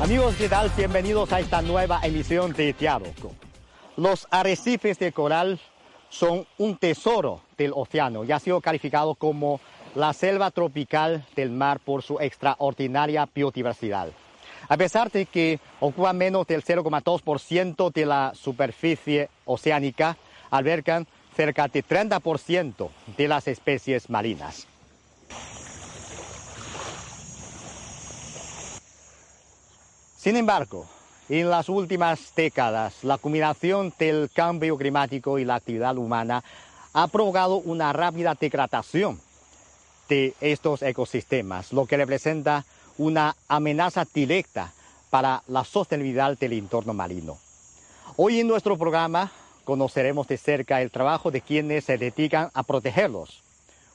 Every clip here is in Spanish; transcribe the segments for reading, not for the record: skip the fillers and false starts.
Amigos, ¿qué tal? Bienvenidos a esta nueva emisión de Diálogo. Los arrecifes de coral son un tesoro del océano y ha sido calificado como la selva tropical del mar por su extraordinaria biodiversidad. A pesar de que ocupan menos del 0,2% de la superficie oceánica, albergan cerca de 30% de las especies marinas. Sin embargo, en las últimas décadas, la combinación del cambio climático y la actividad humana ha provocado una rápida degradación de estos ecosistemas, lo que representa una amenaza directa para la sostenibilidad del entorno marino. Hoy en nuestro programa conoceremos de cerca el trabajo de quienes se dedican a protegerlos,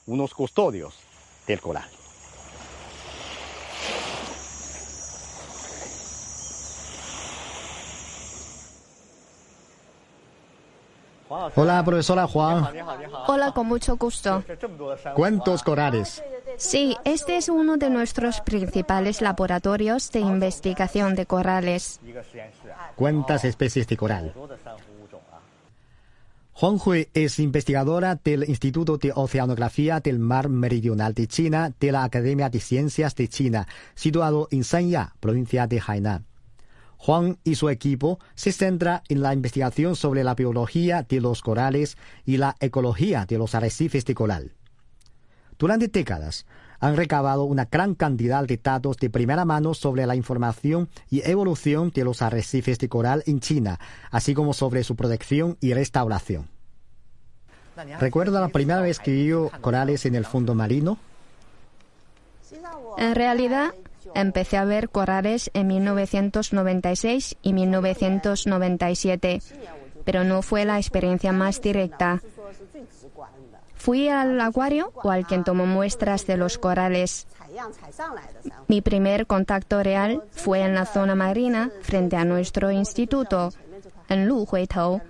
unos custodios del coral. Hola, profesora Juan. Hola, con mucho gusto. ¿Cuántos corales? Sí, este es uno de nuestros principales laboratorios de investigación de corales. ¿Cuántas especies de coral? Huang Hui es investigadora del Instituto de Oceanografía del Mar Meridional de China de la Academia de Ciencias de China, situado en Sanya, provincia de Hainan. Juan y su equipo se centra en la investigación sobre la biología de los corales y la ecología de los arrecifes de coral. Durante décadas han recabado una gran cantidad de datos de primera mano sobre la información y evolución de los arrecifes de coral en China, así como sobre su protección y restauración. ¿Recuerda la primera vez que vio corales en el fondo marino? En realidad, empecé a ver corales en 1996 y 1997, pero no fue la experiencia más directa. Fui al acuario o al quien tomó muestras de los corales. Mi primer contacto real fue en la zona marina frente a nuestro instituto, en Luhuitou.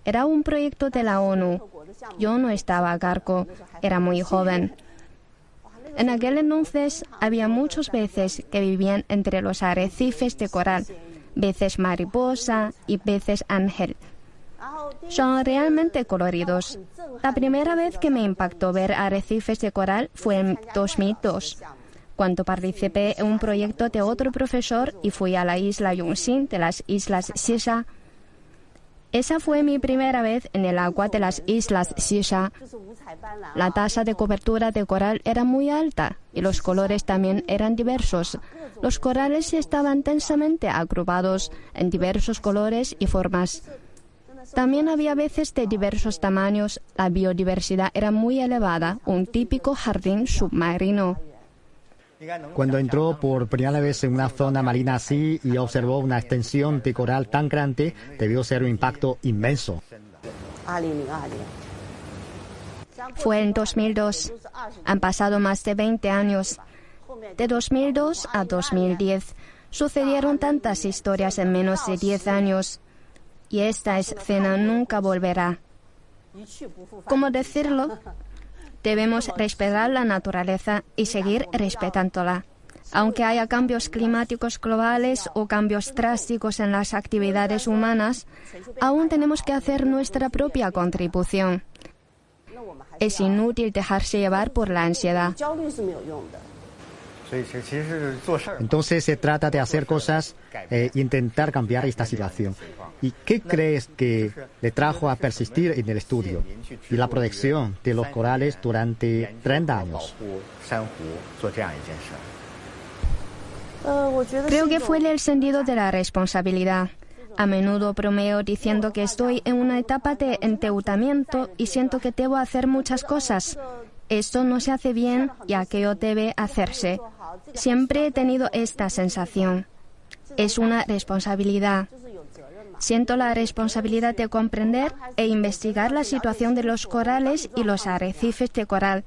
Era un proyecto de la ONU. Yo no estaba a cargo, era muy joven. En aquel entonces había muchos peces que vivían entre los arrecifes de coral, peces mariposa y peces ángel. Son realmente coloridos. La primera vez que me impactó ver arrecifes de coral fue en 2002, cuando participé en un proyecto de otro profesor y fui a la isla Yongxin de las Islas Xisha. Esa fue mi primera vez en el agua de las Islas Xisha. La tasa de cobertura de coral era muy alta y los colores también eran diversos. Los corales estaban densamente agrupados en diversos colores y formas. También había peces de diversos tamaños. La biodiversidad era muy elevada, un típico jardín submarino. Cuando entró por primera vez en una zona marina así y observó una extensión de coral tan grande, debió ser un impacto inmenso. Fue en 2002. Han pasado más de 20 años. De 2002 a 2010 sucedieron tantas historias en menos de 10 años. Y esta escena nunca volverá. ¿Cómo decirlo? Debemos respetar la naturaleza y seguir respetándola. Aunque haya cambios climáticos globales o cambios drásticos en las actividades humanas, aún tenemos que hacer nuestra propia contribución. Es inútil dejarse llevar por la ansiedad. Entonces se trata de hacer cosas e intentar cambiar esta situación. ¿Y qué crees que le trajo a persistir en el estudio y la protección de los corales durante 30 años? Creo que fue el sentido de la responsabilidad. A menudo bromeo diciendo que estoy en una etapa de endeudamiento y siento que debo hacer muchas cosas. Esto no se hace bien y aquello debe hacerse. Siempre he tenido esta sensación. Es una responsabilidad. Siento la responsabilidad de comprender e investigar la situación de los corales y los arrecifes de coral.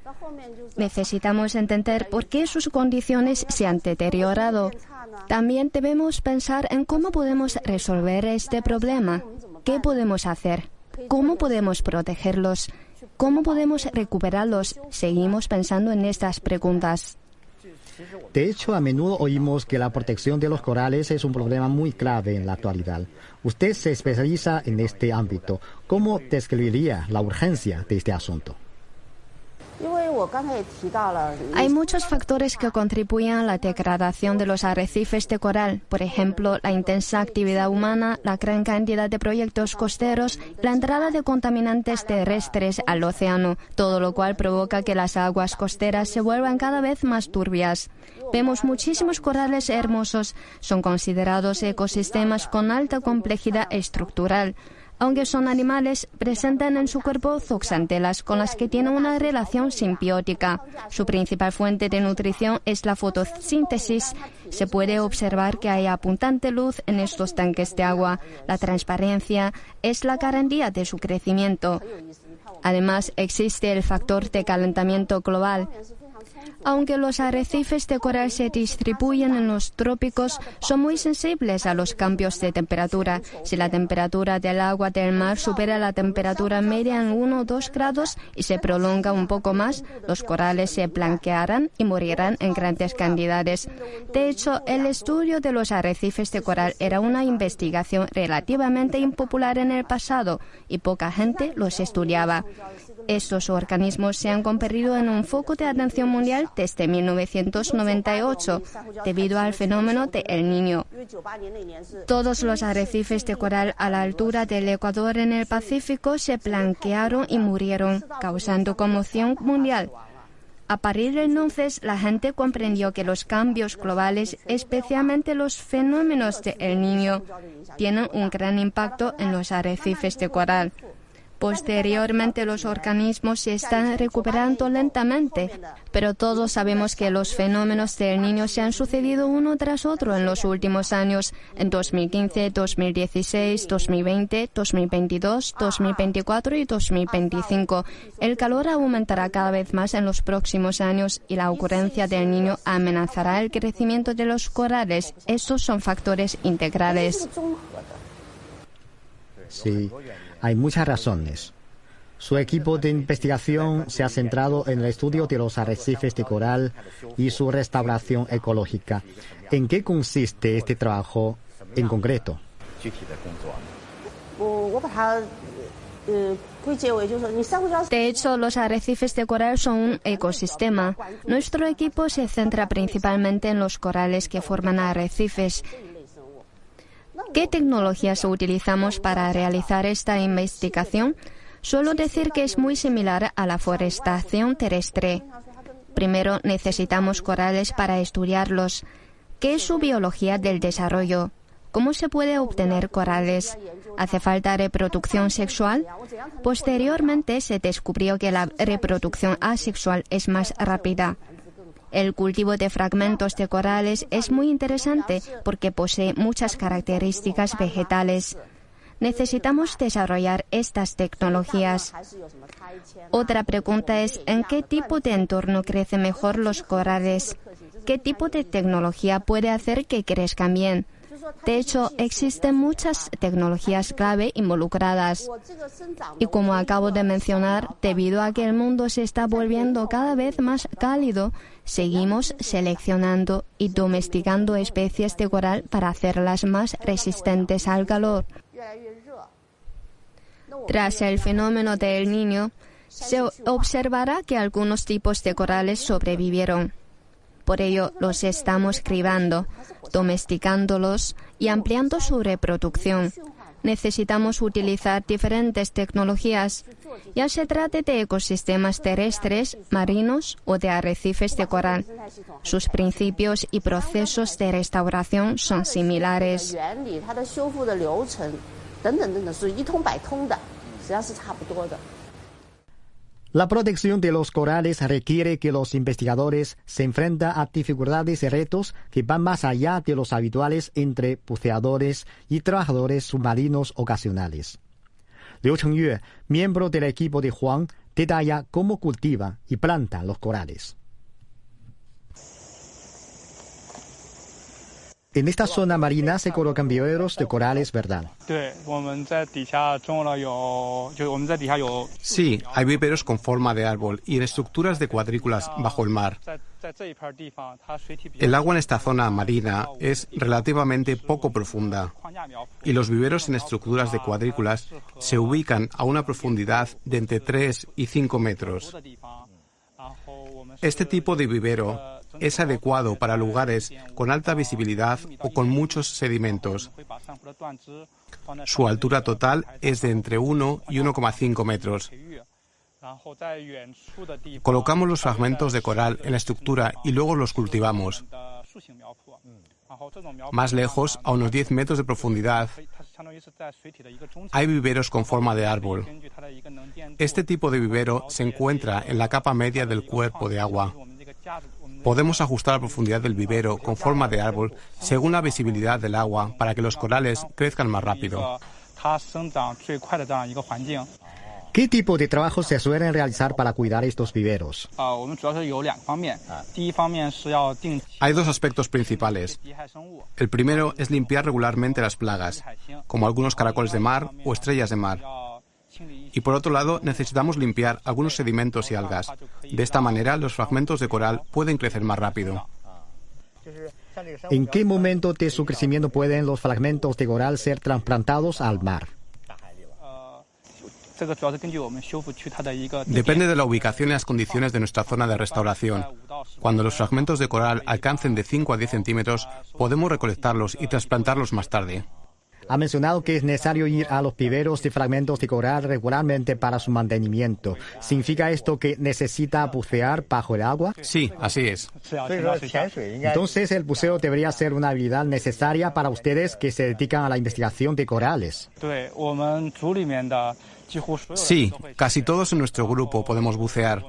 Necesitamos entender por qué sus condiciones se han deteriorado. También debemos pensar en cómo podemos resolver este problema. ¿Qué podemos hacer? ¿Cómo podemos protegerlos? ¿Cómo podemos recuperarlos? Seguimos pensando en estas preguntas. De hecho, a menudo oímos que la protección de los corales es un problema muy grave en la actualidad. Usted se especializa en este ámbito. ¿Cómo describiría la urgencia de este asunto? Hay muchos factores que contribuyen a la degradación de los arrecifes de coral, por ejemplo, la intensa actividad humana, la gran cantidad de proyectos costeros, la entrada de contaminantes terrestres al océano, todo lo cual provoca que las aguas costeras se vuelvan cada vez más turbias. Vemos muchísimos corales hermosos, son considerados ecosistemas con alta complejidad estructural. Aunque son animales, presentan en su cuerpo zooxantelas con las que tienen una relación simbiótica. Su principal fuente de nutrición es la fotosíntesis. Se puede observar que hay abundante luz en estos tanques de agua. La transparencia es la garantía de su crecimiento. Además, existe el factor de calentamiento global. Aunque los arrecifes de coral se distribuyen en los trópicos, son muy sensibles a los cambios de temperatura. Si la temperatura del agua del mar supera la temperatura media en 1 o 2 grados y se prolonga un poco más, los corales se blanquearán y morirán en grandes cantidades. De hecho, el estudio de los arrecifes de coral era una investigación relativamente impopular en el pasado y poca gente los estudiaba. Estos organismos se han convertido en un foco de atención mundial desde 1998, debido al fenómeno de El Niño. Todos los arrecifes de coral a la altura del Ecuador en el Pacífico se blanquearon y murieron, causando conmoción mundial. A partir de entonces, la gente comprendió que los cambios globales, especialmente los fenómenos de El Niño, tienen un gran impacto en los arrecifes de coral. Posteriormente, los organismos se están recuperando lentamente, pero todos sabemos que los fenómenos del Niño se han sucedido uno tras otro en los últimos años, en 2015, 2016, 2020, 2022, 2024 y 2025. El calor aumentará cada vez más en los próximos años y la ocurrencia del Niño amenazará el crecimiento de los corales. Estos son factores integrales. Sí. Hay muchas razones. Su equipo de investigación se ha centrado en el estudio de los arrecifes de coral y su restauración ecológica. ¿En qué consiste este trabajo en concreto? De hecho, los arrecifes de coral son un ecosistema. Nuestro equipo se centra principalmente en los corales que forman arrecifes. ¿Qué tecnologías utilizamos para realizar esta investigación? Suelo decir que es muy similar a la forestación terrestre. Primero necesitamos corales para estudiarlos. ¿Qué es su biología del desarrollo? ¿Cómo se puede obtener corales? ¿Hace falta reproducción sexual? Posteriormente se descubrió que la reproducción asexual es más rápida. El cultivo de fragmentos de corales es muy interesante porque posee muchas características vegetales. Necesitamos desarrollar estas tecnologías. Otra pregunta es, ¿en qué tipo de entorno crecen mejor los corales? ¿Qué tipo de tecnología puede hacer que crezcan bien? De hecho, existen muchas tecnologías clave involucradas. Y como acabo de mencionar, debido a que el mundo se está volviendo cada vez más cálido, seguimos seleccionando y domesticando especies de coral para hacerlas más resistentes al calor. Tras el fenómeno del Niño, se observará que algunos tipos de corales sobrevivieron. Por ello, los estamos cribando, domesticándolos y ampliando su reproducción. Necesitamos utilizar diferentes tecnologías, ya se trate de ecosistemas terrestres, marinos o de arrecifes de coral. Sus principios y procesos de restauración son similares. La protección de los corales requiere que los investigadores se enfrenten a dificultades y retos que van más allá de los habituales entre buceadores y trabajadores submarinos ocasionales. Liu Chengyue, miembro del equipo de Huang, detalla cómo cultiva y planta los corales. En esta zona marina se colocan viveros de corales, ¿verdad? Sí, hay viveros con forma de árbol y en estructuras de cuadrículas bajo el mar. El agua en esta zona marina es relativamente poco profunda y los viveros en estructuras de cuadrículas se ubican a una profundidad de entre 3 y 5 metros. Este tipo de vivero es adecuado para lugares con alta visibilidad o con muchos sedimentos. Su altura total es de entre 1 y 1,5 metros. Colocamos los fragmentos de coral en la estructura y luego los cultivamos. Más lejos, a unos 10 metros de profundidad, hay viveros con forma de árbol. Este tipo de vivero se encuentra en la capa media del cuerpo de agua. Podemos ajustar la profundidad del vivero con forma de árbol según la visibilidad del agua para que los corales crezcan más rápido. ¿Qué tipo de trabajos se suelen realizar para cuidar estos viveros? Hay dos aspectos principales. El primero es limpiar regularmente las plagas, como algunos caracoles de mar o estrellas de mar. Y por otro lado, necesitamos limpiar algunos sedimentos y algas. De esta manera, los fragmentos de coral pueden crecer más rápido. ¿En qué momento de su crecimiento pueden los fragmentos de coral ser trasplantados al mar? Depende de la ubicación y las condiciones de nuestra zona de restauración. Cuando los fragmentos de coral alcancen de 5 a 10 centímetros, podemos recolectarlos y trasplantarlos más tarde. Ha mencionado que es necesario ir a los viveros de fragmentos de coral regularmente para su mantenimiento. ¿Significa esto que necesita bucear bajo el agua? Sí, así es. Entonces el buceo debería ser una habilidad necesaria para ustedes que se dedican a la investigación de corales. Sí, casi todos en nuestro grupo podemos bucear.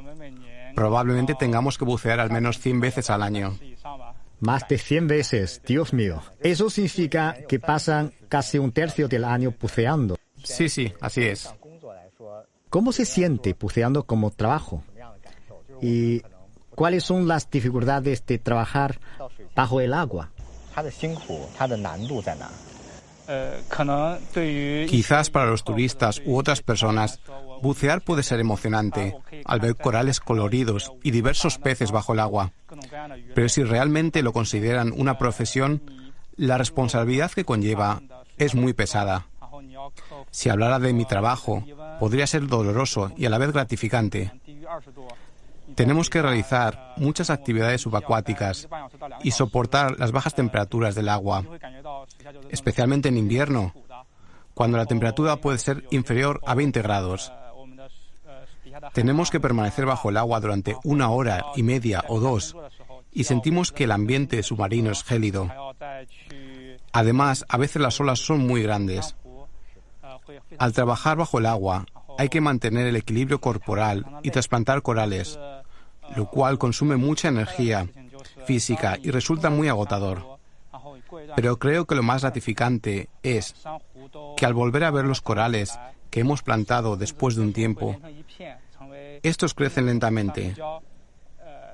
Probablemente tengamos que bucear al menos 100 veces al año. Más de 100 veces, Dios mío. Eso significa que pasan casi un tercio del año buceando. Sí, así es. ¿Cómo se siente buceando como trabajo? ¿Y cuáles son las dificultades de trabajar bajo el agua? Quizás para los turistas u otras personas, bucear puede ser emocionante al ver corales coloridos y diversos peces bajo el agua. Pero si realmente lo consideran una profesión, la responsabilidad que conlleva es muy pesada. Si hablara de mi trabajo, podría ser doloroso y a la vez gratificante. Tenemos que realizar muchas actividades subacuáticas y soportar las bajas temperaturas del agua, especialmente en invierno, cuando la temperatura puede ser inferior a 20 grados. Tenemos que permanecer bajo el agua durante 1 hora y media o 2 y sentimos que el ambiente submarino es gélido. Además, a veces las olas son muy grandes. Al trabajar bajo el agua, hay que mantener el equilibrio corporal y trasplantar corales, lo cual consume mucha energía física y resulta muy agotador. Pero creo que lo más gratificante es que al volver a ver los corales que hemos plantado después de un tiempo, estos crecen lentamente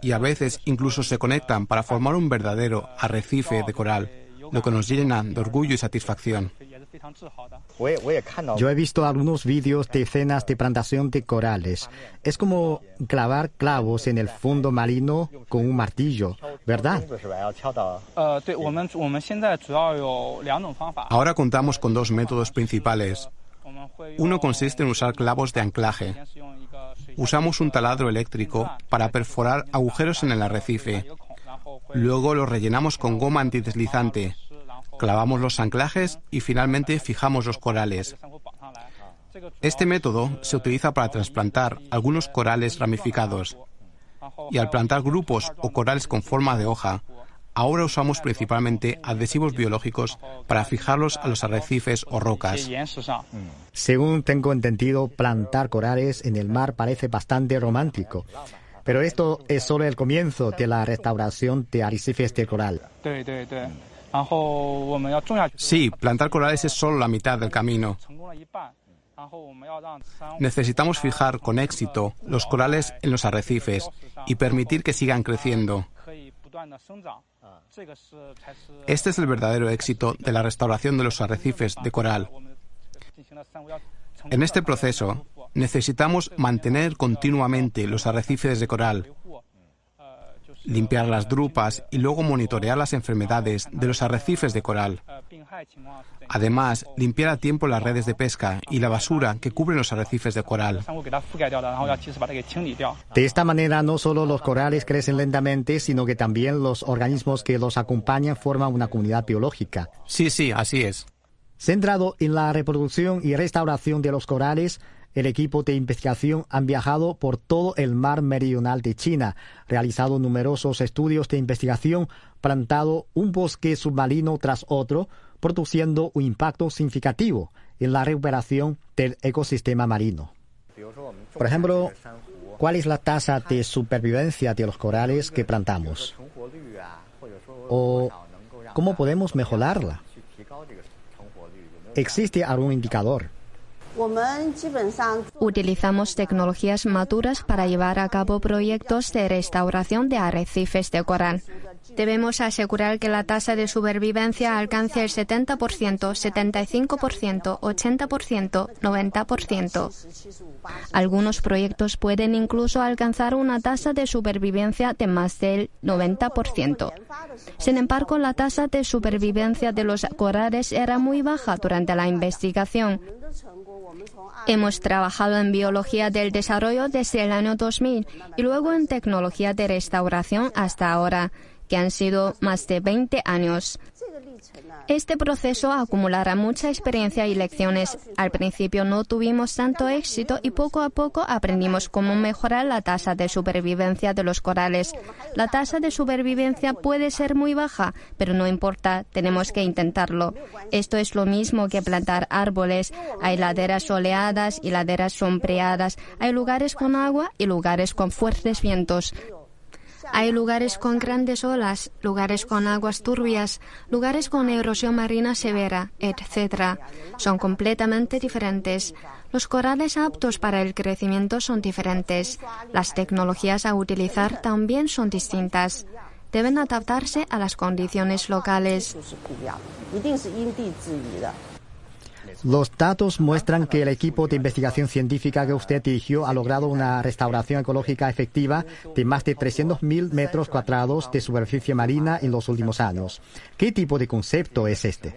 y a veces incluso se conectan para formar un verdadero arrecife de coral, lo que nos llena de orgullo y satisfacción. Yo he visto algunos vídeos de escenas de plantación de corales. Es como clavar clavos en el fondo marino con un martillo, ¿verdad? Ahora contamos con 2 métodos principales. Uno consiste en usar clavos de anclaje. Usamos un taladro eléctrico para perforar agujeros en el arrecife. Luego lo rellenamos con goma antideslizante. Clavamos los anclajes y finalmente fijamos los corales. Este método se utiliza para trasplantar algunos corales ramificados. Y al plantar grupos o corales con forma de hoja, ahora usamos principalmente adhesivos biológicos para fijarlos a los arrecifes o rocas. Según tengo entendido, plantar corales en el mar parece bastante romántico. Pero esto es solo el comienzo de la restauración de arrecifes de coral. Sí, plantar corales es solo la mitad del camino. Necesitamos fijar con éxito los corales en los arrecifes y permitir que sigan creciendo. Este es el verdadero éxito de la restauración de los arrecifes de coral. En este proceso, necesitamos mantener continuamente los arrecifes de coral, limpiar las drupas y luego monitorear las enfermedades de los arrecifes de coral. Además, limpiar a tiempo las redes de pesca y la basura que cubren los arrecifes de coral. De esta manera, no solo los corales crecen lentamente, sino que también los organismos que los acompañan forman una comunidad biológica. Sí, así es. Centrado en la reproducción y restauración de los corales, el equipo de investigación han viajado por todo el mar meridional de China, realizado numerosos estudios de investigación, plantado un bosque submarino tras otro, produciendo un impacto significativo en la recuperación del ecosistema marino. Por ejemplo, ¿cuál es la tasa de supervivencia de los corales que plantamos? ¿O cómo podemos mejorarla? ¿Existe algún indicador? Utilizamos tecnologías maduras para llevar a cabo proyectos de restauración de arrecifes de coral. Debemos asegurar que la tasa de supervivencia alcance el 70%, 75%, 80%, 90%. Algunos proyectos pueden incluso alcanzar una tasa de supervivencia de más del 90%. Sin embargo, la tasa de supervivencia de los corales era muy baja durante la investigación. Hemos trabajado en biología del desarrollo desde el año 2000 y luego en tecnología de restauración hasta ahora, que han sido más de 20 años. Este proceso acumulará mucha experiencia y lecciones. Al principio no tuvimos tanto éxito y poco a poco aprendimos cómo mejorar la tasa de supervivencia de los corales. La tasa de supervivencia puede ser muy baja, pero no importa, tenemos que intentarlo. Esto es lo mismo que plantar árboles. Hay laderas soleadas y laderas sombreadas. Hay lugares con agua y lugares con fuertes vientos. Hay lugares con grandes olas, lugares con aguas turbias, lugares con erosión marina severa, etc. Son completamente diferentes. Los corales aptos para el crecimiento son diferentes. Las tecnologías a utilizar también son distintas. Deben adaptarse a las condiciones locales. Los datos muestran que el equipo de investigación científica que usted dirigió ha logrado una restauración ecológica efectiva de más de 300.000 metros cuadrados de superficie marina en los últimos años. ¿Qué tipo de concepto es este?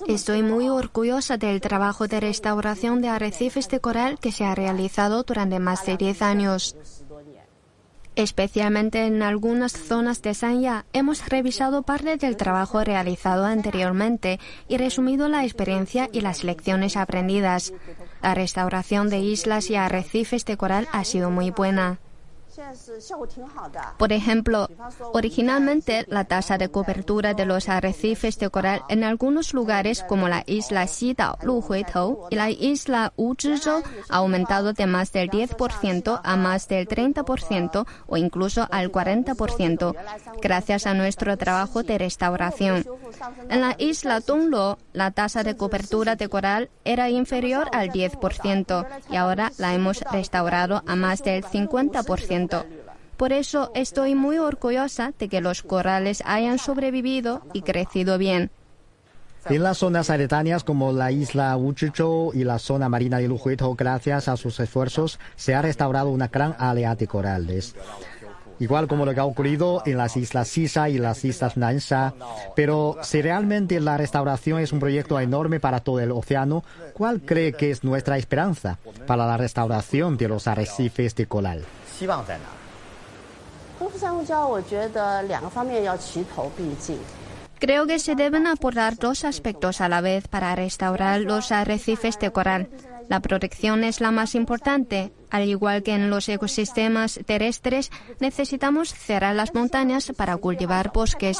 Estoy muy orgullosa del trabajo de restauración de arrecifes de coral que se ha realizado durante más de 10 años. Especialmente en algunas zonas de Sanya, hemos revisado parte del trabajo realizado anteriormente y resumido la experiencia y las lecciones aprendidas. La restauración de islas y arrecifes de coral ha sido muy buena. Por ejemplo, originalmente la tasa de cobertura de los arrecifes de coral en algunos lugares como la isla Xidao, Luhuitou y la isla Wuzhizhou ha aumentado de más del 10% a más del 30% o incluso al 40% gracias a nuestro trabajo de restauración. En la isla Dongluo, la tasa de cobertura de coral era inferior al 10% y ahora la hemos restaurado a más del 50%. Por eso estoy muy orgullosa de que los corales hayan sobrevivido y crecido bien. En las zonas aledañas como la isla Wuzhizhou y la zona marina de Luhuitou, gracias a sus esfuerzos, se ha restaurado una gran área de corales. Igual como lo que ha ocurrido en las islas Sisa y las islas Nansha. Pero si realmente la restauración es un proyecto enorme para todo el océano, ¿cuál cree que es nuestra esperanza para la restauración de los arrecifes de coral? Creo que se deben abordar dos aspectos a la vez para restaurar los arrecifes de coral. La protección es la más importante. Al igual que en los ecosistemas terrestres, necesitamos cerrar las montañas para cultivar bosques.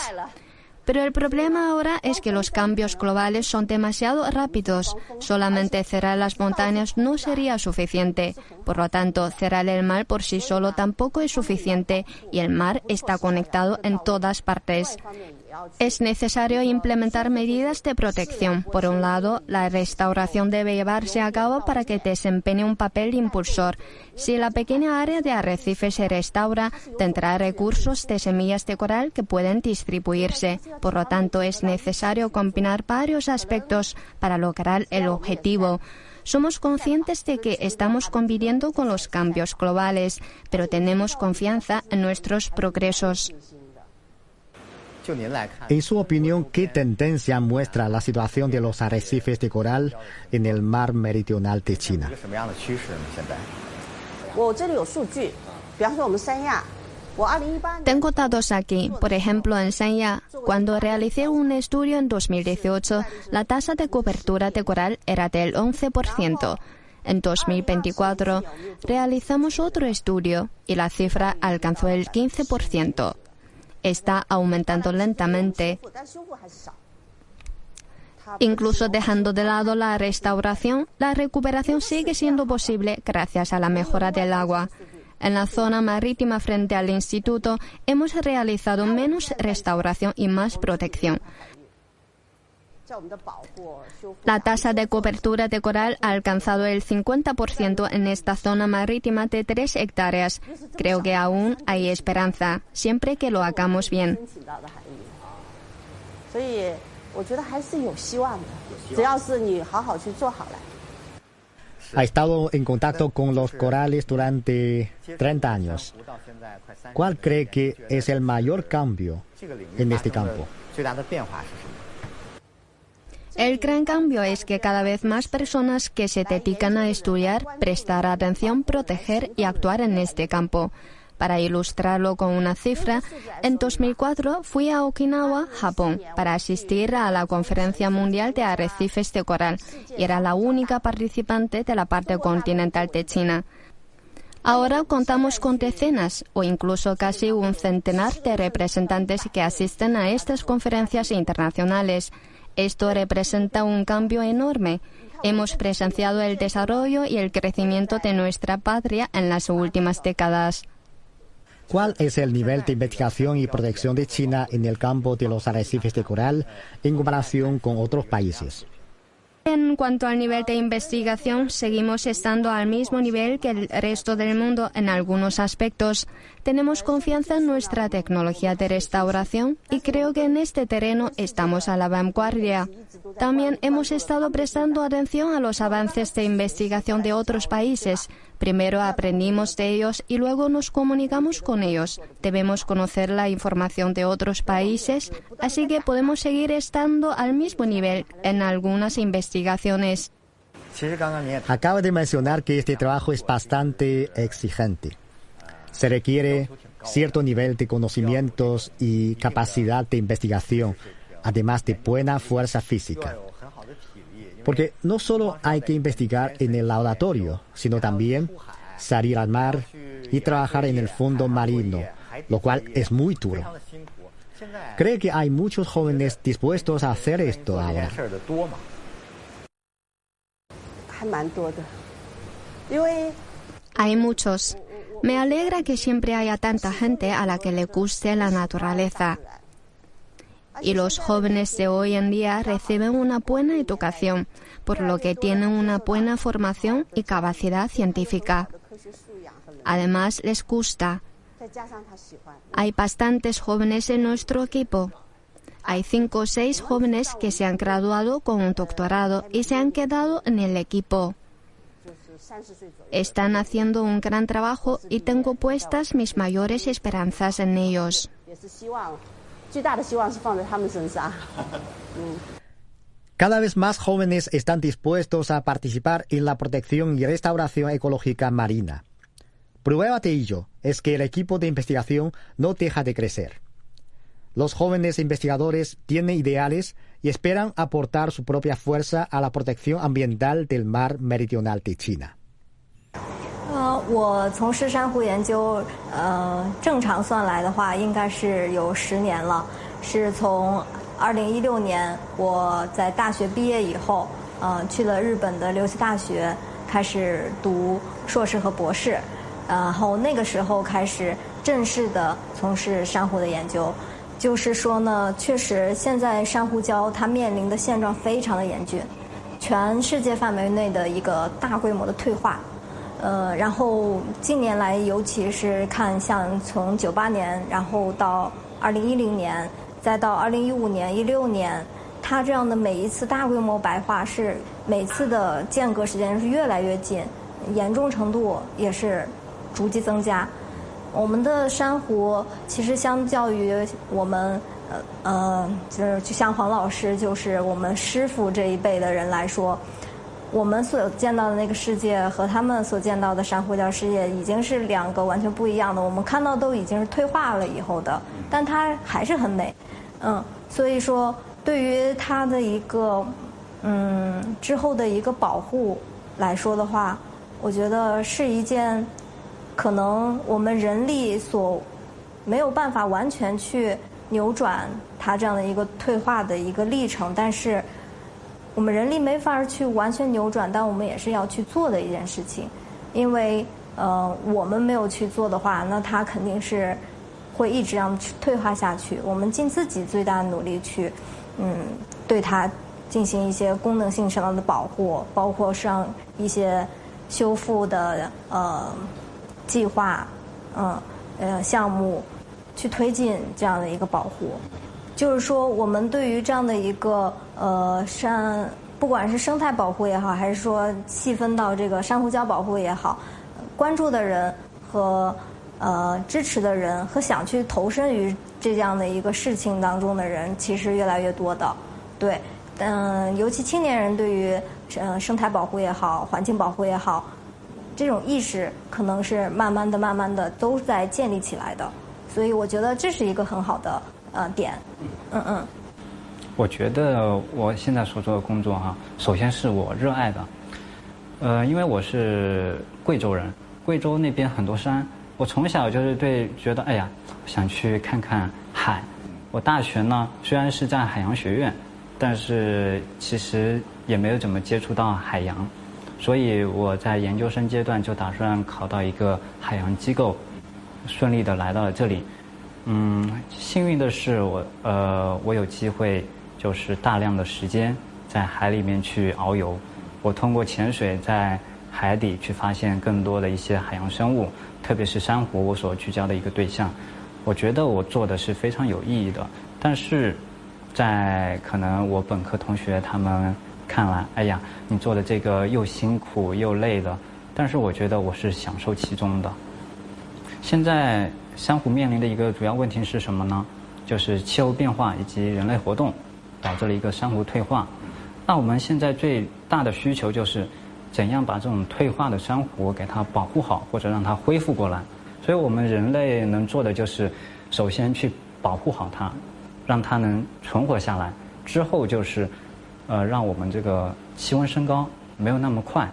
Pero el problema ahora es que los cambios globales son demasiado rápidos. Solamente cerrar las montañas no sería suficiente. Por lo tanto, cerrar el mar por sí solo tampoco es suficiente y el mar está conectado en todas partes. Es necesario implementar medidas de protección. Por un lado, la restauración debe llevarse a cabo para que desempeñe un papel impulsor. Si la pequeña área de arrecife se restaura, tendrá recursos de semillas de coral que pueden distribuirse. Por lo tanto, es necesario combinar varios aspectos para lograr el objetivo. Somos conscientes de que estamos conviviendo con los cambios globales, pero tenemos confianza en nuestros progresos. En su opinión, ¿qué tendencia muestra la situación de los arrecifes de coral en el mar meridional de China? Tengo datos aquí. Por ejemplo, en Sanya, cuando realicé un estudio en 2018, la tasa de cobertura de coral era del 11%. En 2024, realizamos otro estudio y la cifra alcanzó el 15%. Está aumentando lentamente. Incluso dejando de lado la restauración, la recuperación sigue siendo posible gracias a la mejora del agua. En la zona marítima frente al instituto hemos realizado menos restauración y más protección. La tasa de cobertura de coral ha alcanzado el 50% en esta zona marítima de 3 hectáreas. Creo que aún hay esperanza, siempre que lo hagamos bien. Ha estado en contacto con los corales durante 30 años. ¿Cuál cree que es el mayor cambio en este campo? El gran cambio es que cada vez más personas que se dedican a estudiar, prestar atención, proteger y actuar en este campo. Para ilustrarlo con una cifra, en 2004 fui a Okinawa, Japón, para asistir a la Conferencia Mundial de Arrecifes de Coral y era la única participante de la parte continental de China. Ahora contamos con decenas o incluso casi un centenar de representantes que asisten a estas conferencias internacionales. Esto representa un cambio enorme. Hemos presenciado el desarrollo y el crecimiento de nuestra patria en las últimas décadas. ¿Cuál es el nivel de investigación y protección de China en el campo de los arrecifes de coral en comparación con otros países? En cuanto al nivel de investigación, seguimos estando al mismo nivel que el resto del mundo en algunos aspectos. Tenemos confianza en nuestra tecnología de restauración y creo que en este terreno estamos a la vanguardia. También hemos estado prestando atención a los avances de investigación de otros países. Primero aprendimos de ellos y luego nos comunicamos con ellos. Debemos conocer la información de otros países, así que podemos seguir estando al mismo nivel en algunas investigaciones. Acaba de mencionar que este trabajo es bastante exigente. Se requiere cierto nivel de conocimientos y capacidad de investigación, además de buena fuerza física. Porque no solo hay que investigar en el laboratorio, sino también salir al mar y trabajar en el fondo marino, lo cual es muy duro. ¿Cree que hay muchos jóvenes dispuestos a hacer esto ahora? Hay muchos. Me alegra que siempre haya tanta gente a la que le guste la naturaleza. Y los jóvenes de hoy en día reciben una buena educación, por lo que tienen una buena formación y capacidad científica. Además, les gusta. Hay bastantes jóvenes en nuestro equipo. Hay 5 o 6 jóvenes que se han graduado con un doctorado y se han quedado en el equipo. Están haciendo un gran trabajo y tengo puestas mis mayores esperanzas en ellos. Cada vez más jóvenes están dispuestos a participar en la protección y restauración ecológica marina. Prueba de ello es que el equipo de investigación no deja de crecer. Los jóvenes investigadores tienen ideales y esperan aportar su propia fuerza a la protección ambiental del mar meridional de China. 我从事珊瑚研究，正常算来的话，应该是有10年了。是从2016年我在大学毕业以后，去了日本的琉球大学，开始读硕士和博士，然后那个时候开始正式的从事珊瑚的研究。就是说呢，确实现在珊瑚礁它面临的现状非常的严峻，全世界范围内的一个大规模的退化。然后近年来，尤其是看像从98年，然后到2010年，再到2015年、16年，它这样的每一次大规模白化是每次的间隔时间是越来越近，严重程度也是逐级增加。我们的珊瑚其实相较于我们就是就像黄老师，就是我们师傅这一辈的人来说，我们所见到的那个世界和他们所见到的珊瑚礁世界已经是两个完全不一样的。我们看到都已经是退化了以后的，但它还是很美。所以说对于它的一个之后的一个保护来说的话，我觉得是一件可能我们人力所没有办法完全去扭转它这样的一个退化的一个历程，但是我们人力没法去完全扭转，但我们也是要去做的一件事情。因为我们没有去做的话，那它肯定是会一直这样退化下去。我们尽自己最大的努力去对它进行一些功能性上的保护，包括上一些修复的计划项目，去推进这样的一个保护。就是说我们对于这样的一个不管是生态保护也好，还是说细分到这个珊瑚礁保护也好，关注的人和支持的人和想去投身于这样的一个事情当中的人其实越来越多的。对，尤其青年人对于生态保护也好，环境保护也好，这种意识可能是慢慢的都在建立起来的。所以我觉得这是一个很好的点。我觉得我现在所做的工作首先是我热爱的。因为我是贵州人，贵州那边很多山，我从小就是觉得想去看看海。我大学呢虽然是在海洋学院，但是其实也没有怎么接触到海洋，所以我在研究生阶段就打算考到一个海洋机构，顺利的来到了这里。幸运的是我有机会就是大量的时间在海里面去遨游。我通过潜水在海底去发现更多的一些海洋生物，特别是珊瑚，我所聚焦的一个对象。我觉得我做的是非常有意义的，但是在可能我本科同学他们看来，你做的这个又辛苦又累的，但是我觉得我是享受其中的。现在珊瑚面临的一个主要问题是什么呢？就是气候变化以及人类活动导致了一个珊瑚退化。那我们现在最大的需求就是怎样把这种退化的珊瑚给它保护好，或者让它恢复过来。所以我们人类能做的就是首先去保护好它，让它能存活下来，之后就是让我们这个气温升高没有那么快，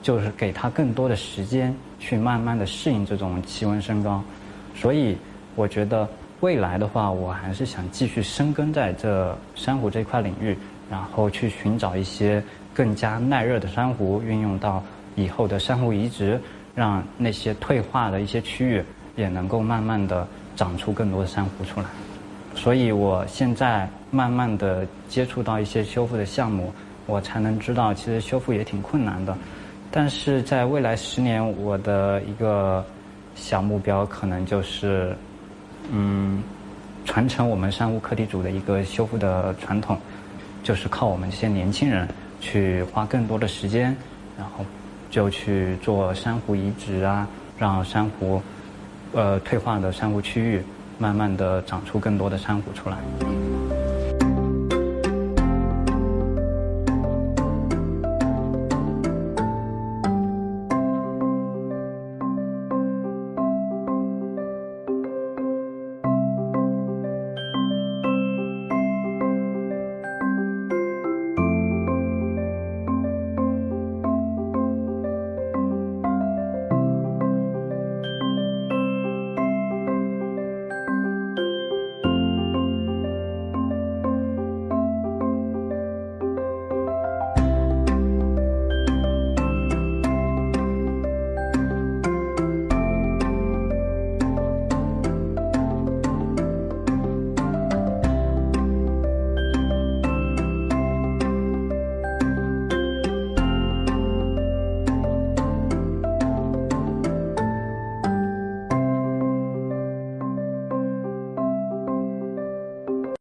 就是给它更多的时间去慢慢的适应这种气温升高。所以我觉得未来的话，我还是想继续深耕在这珊瑚这块领域，然后去寻找一些更加耐热的珊瑚，运用到以后的珊瑚移植，让那些退化的一些区域也能够慢慢的长出更多的珊瑚出来。所以我现在慢慢的接触到一些修复的项目，我才能知道其实修复也挺困难的。但是在未来10年，我的一个小目标可能就是传承我们珊瑚课题组的一个修复的传统，就是靠我们这些年轻人去花更多的时间，然后就去做珊瑚移植让珊瑚退化的珊瑚区域慢慢的长出更多的珊瑚出来。